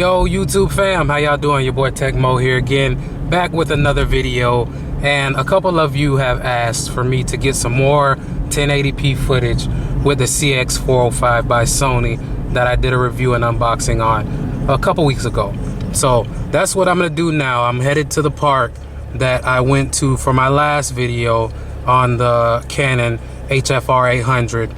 Yo YouTube fam, how y'all doing? Your boy Tech Mo here again, back with another video. And a couple of you have asked for me to get some more 1080p footage with the CX405 by Sony that I did a review and unboxing on a couple weeks ago. So that's what I'm gonna do now. I'm headed to the park that I went to for my last video on the Canon HFR800,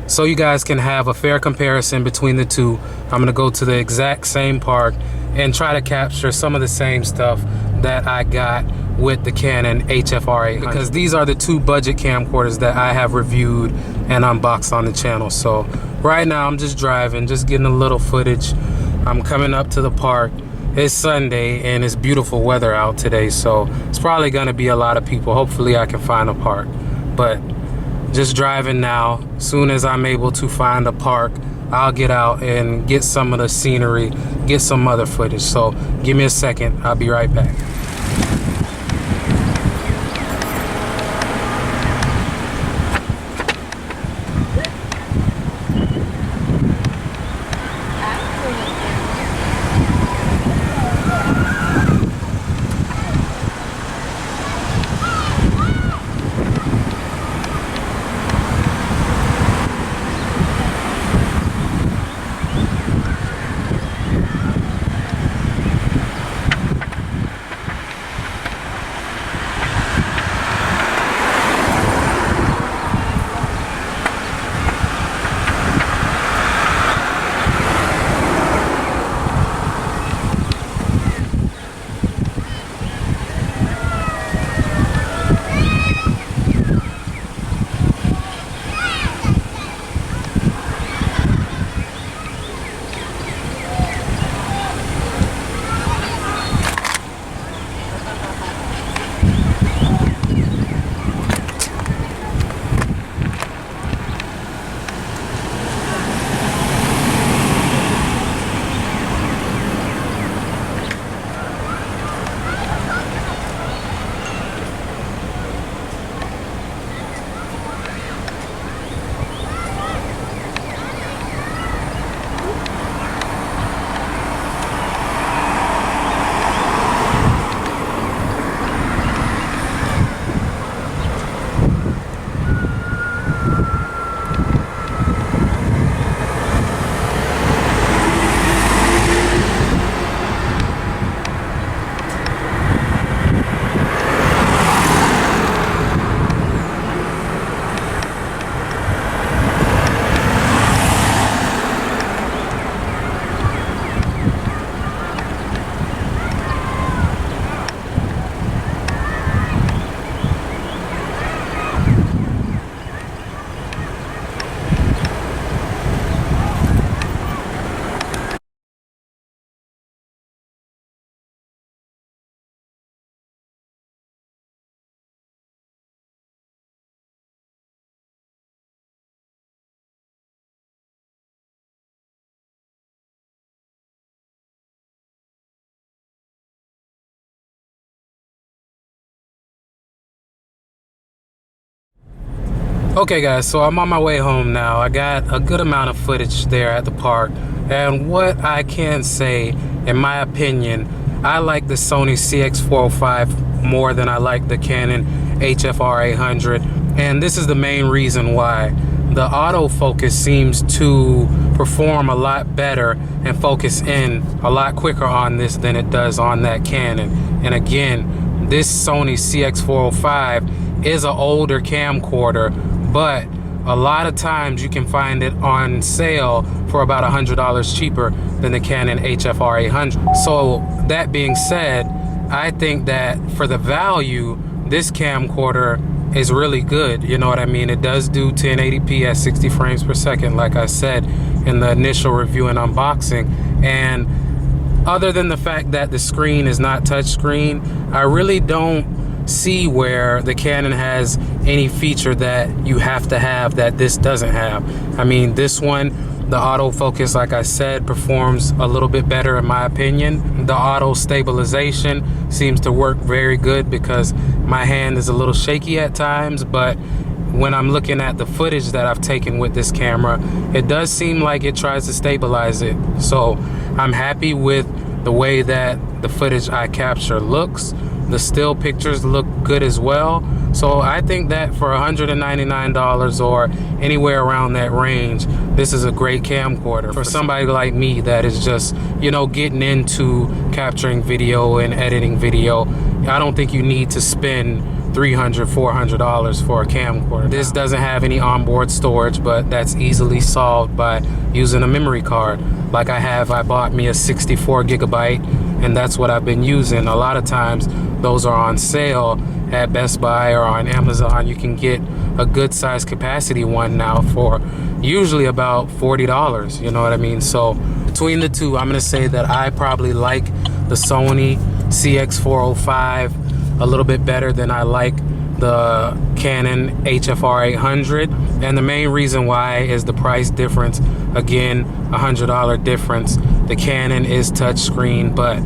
so you guys can have a fair comparison between the two. I'm gonna go to the exact same park and try to capture some of the same stuff that I got with the Canon HFR800, because these are the two budget camcorders that I have reviewed and unboxed on the channel. So right now I'm just driving, just getting a little footage. I'm coming up to the park. It's Sunday and it's beautiful weather out today, so it's probably gonna be a lot of people. Hopefully I can find a park, but just driving now. Soon as I'm able to find a park, I'll get out and get some of the scenery, get some other footage. So give me a second, I'll be right back. Okay guys, so I'm on my way home now. I got a good amount of footage there at the park, and what I can say, in my opinion, I like the Sony CX405 more than I like the Canon HFR800, and this is the main reason why. The autofocus seems to perform a lot better and focus in a lot quicker on this than it does on that Canon. And again, this Sony CX405 is an older camcorder, but a lot of times you can find it on sale for about $100 cheaper than the Canon HFR800. So that being said, I think that for the value, this camcorder is really good. You know what I mean? It does do 1080p at 60 frames per second, like I said in the initial review and unboxing. And other than the fact that the screen is not touchscreen, I really don't see where the Canon has any feature that you have to have that this doesn't have. I mean, this one, the autofocus, like I said, performs a little bit better in my opinion. The auto stabilization seems to work very good because my hand is a little shaky at times, but when I'm looking at the footage that I've taken with this camera, it does seem like it tries to stabilize it. So I'm happy with the way that the footage I capture looks. The still pictures look good as well. So I think that for $199 or anywhere around that range, this is a great camcorder for somebody like me that is just, you know, getting into capturing video and editing video. I don't think you need to spend $300, $400 for a camcorder. This doesn't have any onboard storage, but that's easily solved by using a memory card. Like I bought me a 64 gigabyte, and that's what I've been using. A lot of times those are on sale at Best Buy or on Amazon. You can get a good size capacity one now for usually about $40, you know what I mean? So between the two, I'm gonna say that I probably like the Sony CX405 a little bit better than I like the Canon HFR 800, and the main reason why is the price difference. Again, $100 difference. The Canon is touchscreen, but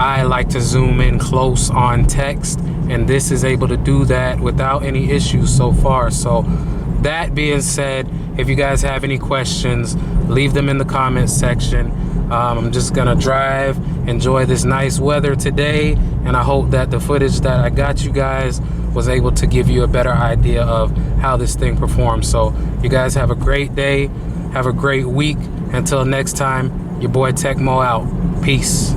I like to zoom in close on text, and this is able to do that without any issues so far. So that being said, if you guys have any questions, leave them in the comments section. I'm just gonna drive, enjoy this nice weather today, and I hope that the footage that I got you guys was able to give you a better idea of how this thing performs. So you guys have a great day, have a great week. Until next time, your boy Tecmo out. Peace.